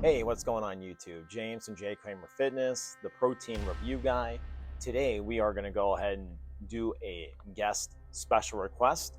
Hey, what's going on YouTube? James and Jay Kramer Fitness, the protein review guy. Today we are going to go ahead and do a guest special request.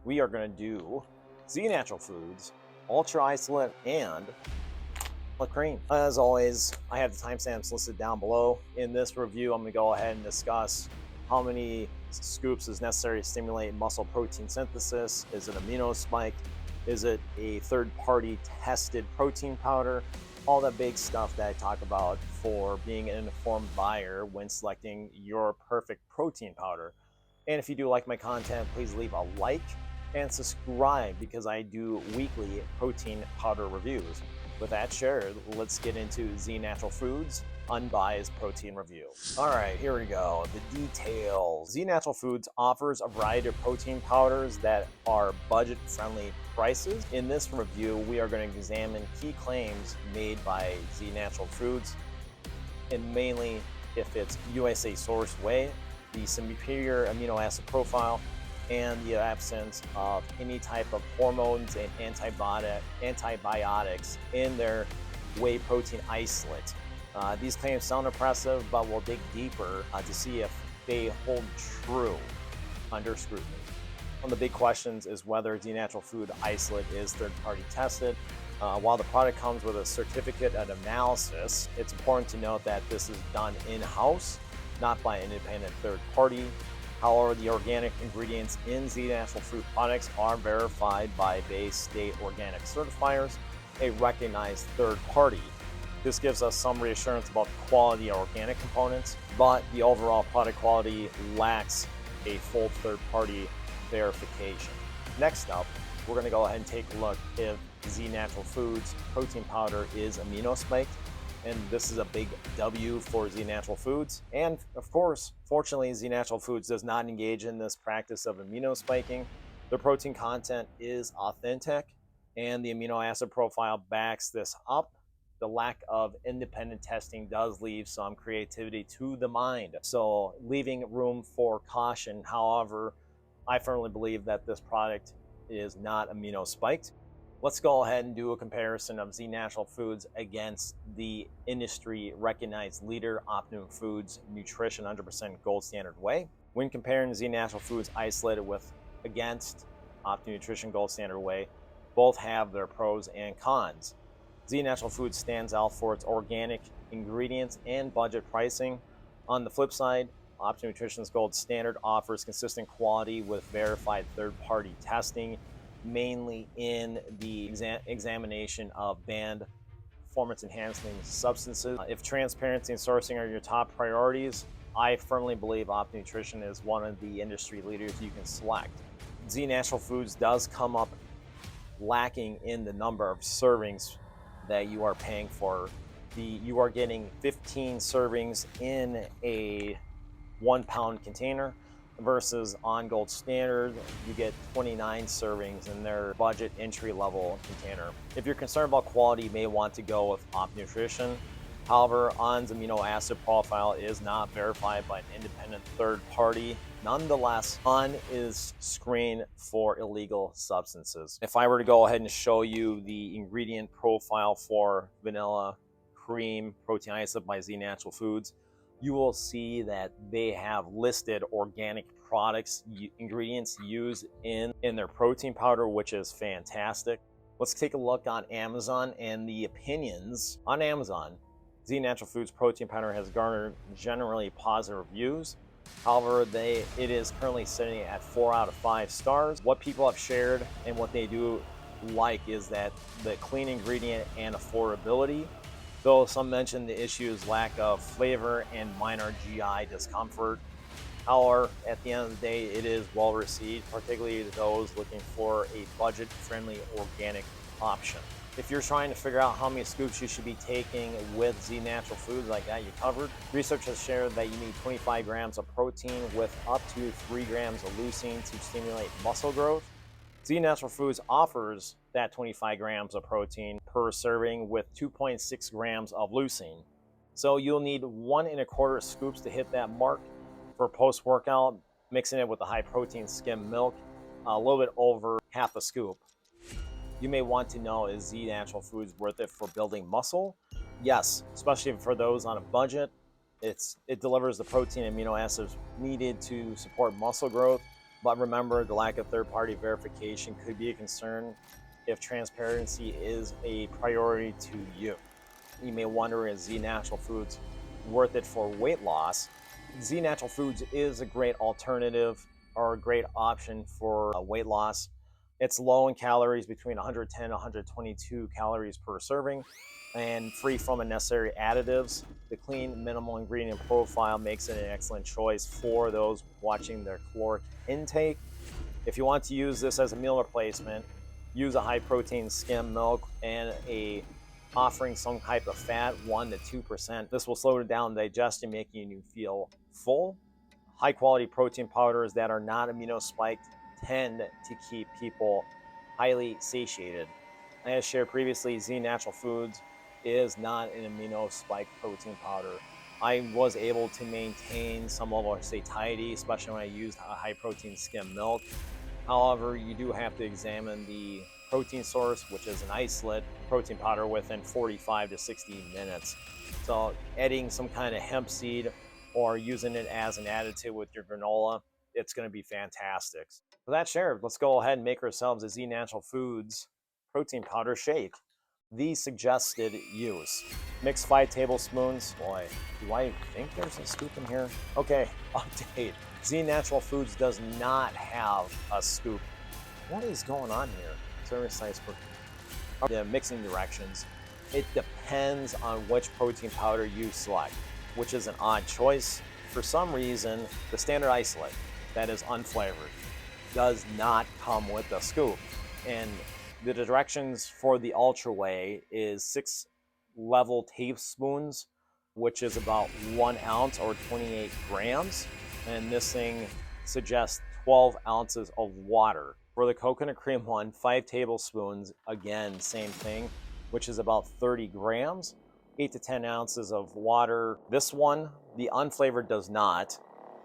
We are going to do Z Natural Foods, Ultra Isolate, and cream. As always, I have the timestamps listed down below. In this review, I'm going to go ahead and discuss how many scoops is necessary to stimulate muscle protein synthesis. Is it amino spiked? Is it a third-party tested protein powder? All that big stuff that I talk about for being an informed buyer when selecting your perfect protein powder. And if you do like my content, please leave a like and subscribe because I do weekly protein powder reviews. With that shared, let's get into Z Natural Foods unbiased protein review. All right, here we go. The details. Z Natural Foods offers a variety of protein powders that are budget-friendly prices. In this review, we are going to examine key claims made by Z Natural Foods, and mainly if it's USA sourced whey, the superior amino acid profile, and the absence of any type of hormones and antibiotics in their whey protein isolate. These claims sound impressive, but we'll dig deeper to see if they hold true under scrutiny. One of the big questions is whether Z Natural Food isolate is third-party tested. While the product comes with a certificate of analysis, it's important to note that this is done in-house, not by an independent third party. However, the organic ingredients in Z Natural Food products are verified by Bay State Organic Certifiers, a recognized third party. This gives us some reassurance about the quality of organic components, but the overall product quality lacks a full third-party verification. Next up, we're going to go ahead and take a look if Z Natural Foods protein powder is amino spiked. And this is a big W for Z Natural Foods. And of course, fortunately, Z Natural Foods does not engage in this practice of amino spiking. The protein content is authentic, and the amino acid profile backs this up. The lack of independent testing does leave some creativity to the mind, so leaving room for caution. However, I firmly believe that this product is not amino spiked. Let's go ahead and do a comparison of Z Natural Foods against the industry recognized leader, Optimum Foods Nutrition 100% Gold Standard Whey. When comparing Z Natural Foods isolated against Optimum Nutrition Gold Standard Whey, both have their pros and cons. Z Natural Foods stands out for its organic ingredients and budget pricing. On the flip side, Optimum Nutrition's Gold Standard offers consistent quality with verified third-party testing, mainly in the examination of banned performance-enhancing substances. If transparency and sourcing are your top priorities, I firmly believe Optimum Nutrition is one of the industry leaders you can select. Z Natural Foods does come up lacking in the number of servings that you are paying for. You are getting 15 servings in a 1 pound container, versus on Gold Standard, you get 29 servings in their budget entry-level container. If you're concerned about quality, you may want to go with Optimum Nutrition. However, ON's amino acid profile is not verified by an independent third party. Nonetheless, ON is screened for illegal substances. If I were to go ahead and show you the ingredient profile for vanilla cream protein isolate by Z Natural Foods, you will see that they have listed organic products, ingredients used in their protein powder, which is fantastic. Let's take a look on Amazon and the opinions. On Amazon, Z Natural Foods protein powder has garnered generally positive reviews. However, it is currently sitting at 4 out of 5 stars. What people have shared and what they do like is that the clean ingredient and affordability, though some mention the issue's lack of flavor and minor GI discomfort. However, at the end of the day, it is well received, particularly to those looking for a budget-friendly organic option. If you're trying to figure out how many scoops you should be taking with Z Natural Foods, like that you covered, research has shared that you need 25 grams of protein with up to 3 grams of leucine to stimulate muscle growth. Z Natural Foods offers that 25 grams of protein per serving with 2.6 grams of leucine. So you'll need 1¼ scoops to hit that mark for post-workout, mixing it with the high protein skim milk, a little bit over half a scoop. You may want to know, is Z Natural Foods worth it for building muscle? Yes, especially for those on a budget. It delivers the protein and amino acids needed to support muscle growth. But remember, the lack of third-party verification could be a concern if transparency is a priority to you. You may wonder, is Z Natural Foods worth it for weight loss? Z Natural Foods is a great alternative or a great option for weight loss. It's low in calories, between 110 and 122 calories per serving, and free from unnecessary additives. The clean, minimal ingredient profile makes it an excellent choice for those watching their caloric intake. If you want to use this as a meal replacement, use a high protein skim milk and a offering some type of fat, 1 to 2%. This will slow down digestion, making you feel full. High quality protein powders that are not amino spiked tend to keep people highly satiated. As shared previously, Z Natural Foods is not an amino spike protein powder. I was able to maintain some level of satiety, especially when I used a high protein skim milk. However, you do have to examine the protein source, which is an isolate protein powder, within 45 to 60 minutes. So adding some kind of hemp seed or using it as an additive with your granola, it's going to be fantastic. With that shared, let's go ahead and make ourselves a Z Natural Foods protein powder shake. The suggested use: mix 5 tablespoons. Boy, do I think there's a scoop in here? Okay, update. Z Natural Foods does not have a scoop. What is going on here? Serving size for the mixing directions. It depends on which protein powder you select, which is an odd choice. For some reason, the standard isolate, that is unflavored, does not come with a scoop. And the directions for the Ultra Whey is 6 level tablespoons, which is about 1 ounce or 28 grams. And this thing suggests 12 ounces of water. For the coconut cream one, 5 tablespoons, again, same thing, which is about 30 grams, 8 to 10 ounces of water. This one, the unflavored, does not.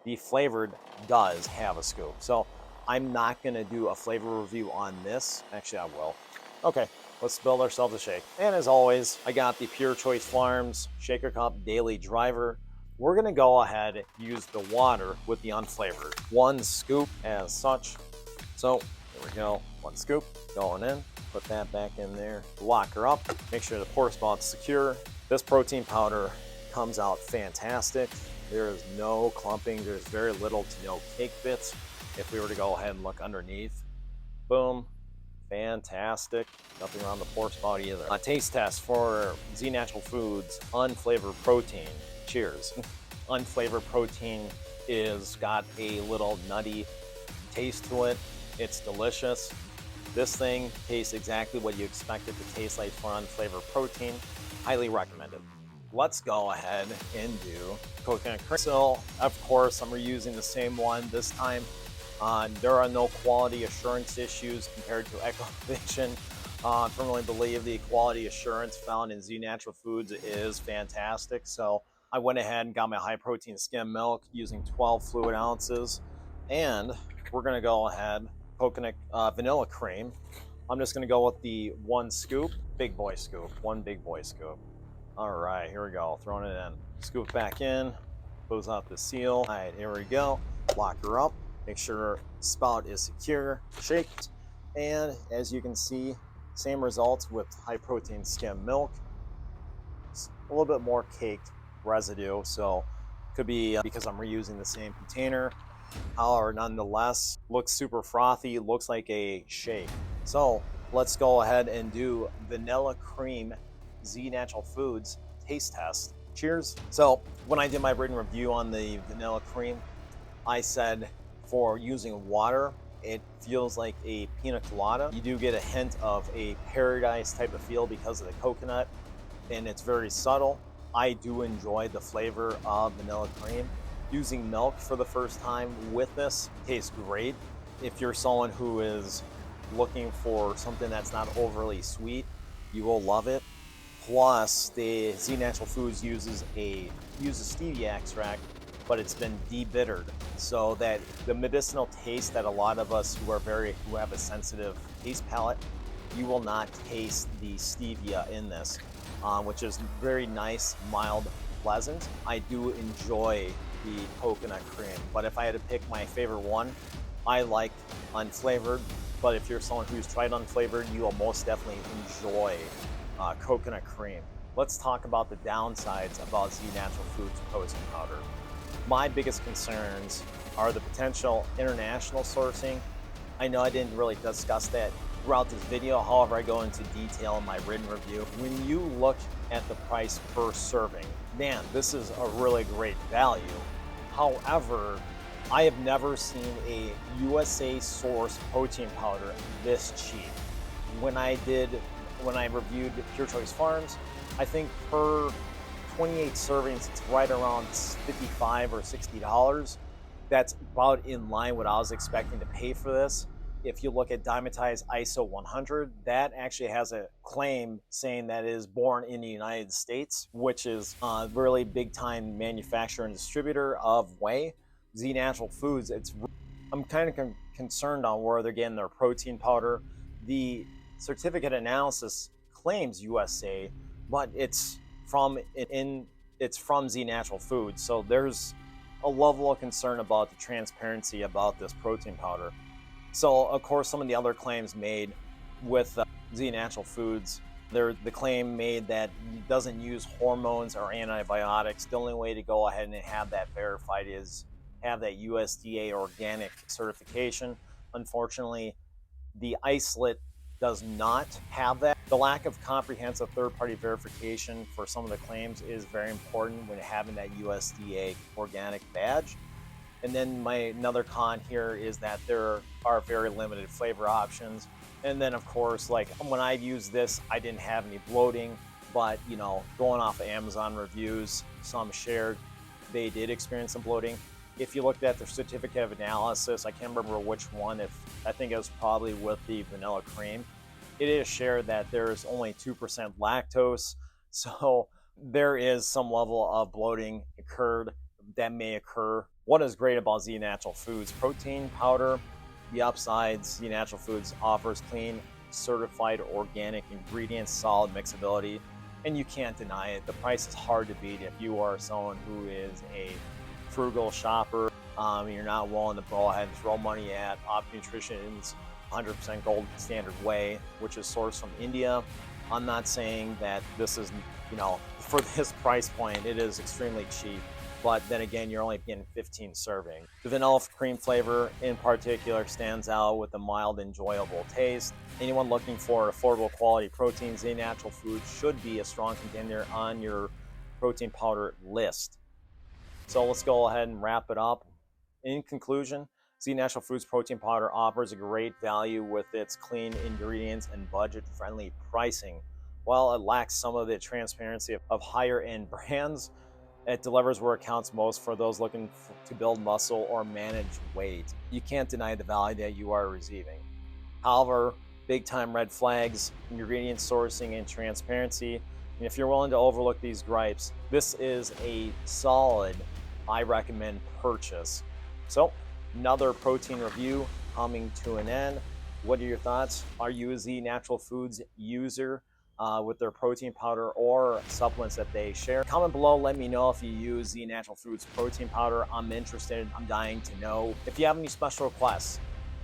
The flavored does have a scoop. So I'm not going to do a flavor review on this. Actually, I will. Okay, let's build ourselves a shake. And as always, I got the Pure Choice Farms Shaker Cup Daily Driver. We're going to go ahead and use the water with the unflavored. 1 scoop as such. So here we go. 1 scoop going in. Put that back in there. Lock her up. Make sure the pour spout's secure. This protein powder comes out fantastic. There is no clumping. There's very little to no cake bits. If we were to go ahead and look underneath, boom, fantastic. Nothing around the pour spout either. A taste test for Z Natural Foods unflavored protein. Cheers. Unflavored protein is got a little nutty taste to it. It's delicious. This thing tastes exactly what you expect it to taste like for unflavored protein. Highly recommended. Let's go ahead and do coconut cream. So, of course, I'm reusing the same one this time. There are no quality assurance issues compared to EcoVision. I firmly believe the quality assurance found in Z Natural Foods is fantastic. So I went ahead and got my high protein skim milk using 12 fluid ounces. And we're going to go ahead, coconut vanilla cream. I'm just going to go with the 1 scoop, big boy scoop, 1 big boy scoop. All right, here we go, throwing it in. Scoop back in, close out the seal. All right, here we go. Lock her up. Make sure spout is secure, shaked, and as you can see, same results with high protein skim milk. It's a little bit more caked residue, so could be because I'm reusing the same container. However, nonetheless, looks super frothy, looks like a shake. So let's go ahead and do vanilla cream Z Natural Foods taste test. Cheers. So when I did my written review on the vanilla cream, I said for using water, it feels like a pina colada. You do get a hint of a paradise type of feel because of the coconut, and it's very subtle. I do enjoy the flavor of vanilla cream. Using milk for the first time with this tastes great. If you're someone who is looking for something that's not overly sweet, you will love it. Plus, the Z Natural Foods uses stevia extract, but it's been debittered, so that the medicinal taste that a lot of us who have a sensitive taste palate you will not taste the stevia in this, which is very nice, mild, pleasant. I do enjoy the coconut cream, but if I had to pick my favorite one, I like unflavored. But if you're someone who's tried unflavored, you will most definitely enjoy coconut cream. Let's talk about the downsides about Z Natural Foods protein powder. My biggest concerns are the potential international sourcing. I know I didn't really discuss that throughout this video, however, I go into detail in my written review. When you look at the price per serving, man, this is a really great value. However, I have never seen a USA sourced protein powder this cheap. When I reviewed Pure Choice Farms, I think per 28 servings, it's right around $55 or $60. That's about in line what I was expecting to pay for this. If you look at Dymatize ISO 100, that actually has a claim saying that it is born in the United States, which is a really big time manufacturer and distributor of whey. Z Natural Foods, I'm kind of concerned on where they're getting their protein powder. The certificate analysis claims USA, but it's from Z Natural Foods, so there's a level of concern about the transparency about this protein powder. So, of course, some of the other claims made with Z Natural Foods, the claim made that it doesn't use hormones or antibiotics. The only way to go ahead and have that verified is have that USDA organic certification. Unfortunately, the isolate does not have that. The lack of comprehensive third-party verification for some of the claims is very important when having that USDA organic badge. And then another con here is that there are very limited flavor options. And then of course, like when I used this, I didn't have any bloating, but you know, going off of Amazon reviews, some shared, they did experience some bloating. If you looked at the certificate of analysis, I can't remember which one, I think it was probably with the vanilla cream. It is shared that there's only 2% lactose. So there is some level of bloating that may occur. What is great about Z Natural Foods protein powder? The upsides, Z Natural Foods offers clean, certified organic ingredients, solid mixability, and you can't deny it. The price is hard to beat if you are someone who is a frugal shopper. You're not willing to go ahead and throw money at Optimum Nutrition's 100% gold standard whey, which is sourced from India. I'm not saying that this is, for this price point, it is extremely cheap. But then again, you're only getting 15 servings. The vanilla cream flavor in particular stands out with a mild, enjoyable taste. Anyone looking for affordable quality protein, Z Natural Foods should be a strong contender on your protein powder list. So let's go ahead and wrap it up. In conclusion, Z Natural Foods protein powder offers a great value with its clean ingredients and budget-friendly pricing. While it lacks some of the transparency of higher-end brands, it delivers where it counts most for those looking to build muscle or manage weight. You can't deny the value that you are receiving. However, big time red flags, ingredient sourcing, and transparency. And if you're willing to overlook these gripes, this is a solid, I recommend, purchase. So, another protein review coming to an end. What are your thoughts? Are you a Z Natural Foods user? With their protein powder or supplements that they share. Comment below, let me know if you use Z Natural Foods protein powder. I'm interested, I'm dying to know. If you have any special requests,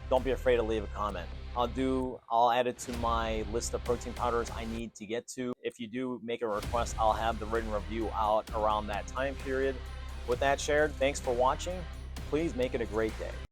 don't be afraid to leave a comment. I'll add it to my list of protein powders I need to get to. If you do make a request, I'll have the written review out around that time period. With that shared, thanks for watching. Please make it a great day.